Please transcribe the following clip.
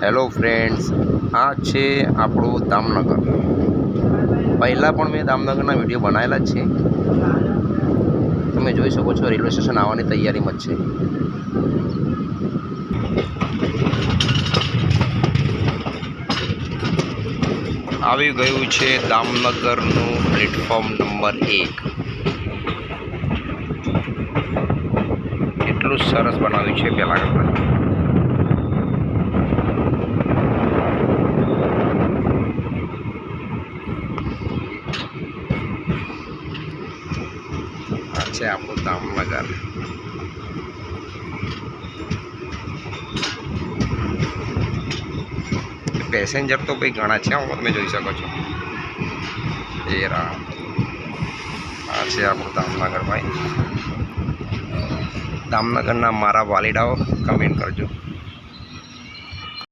Hello friends, આ છે આપણું દામનગર। પહેલાં પણ મેં દામનગરના વિડીયો બનાવેલા જ છે। તમે જોઈ શકો છો રેલવે સ્ટેશન આવવાની તૈયારીમાં જ છે। આવી ગયું છે દામનગરનું પ્લેટફોર્મ નંબર 1। કેટલું સરસ બનાવ્યું છે પહેલાં કરતાં। આ છે આપણું દામનગર। પેસેન્જર તો ભાઈ ઘણા છે, તમે જોઈ શકો છો। એ આ છે આપણું દામનગર ભાઈ। દામનગરના મારા વાલીડાઓ કમેન્ટ કરજો।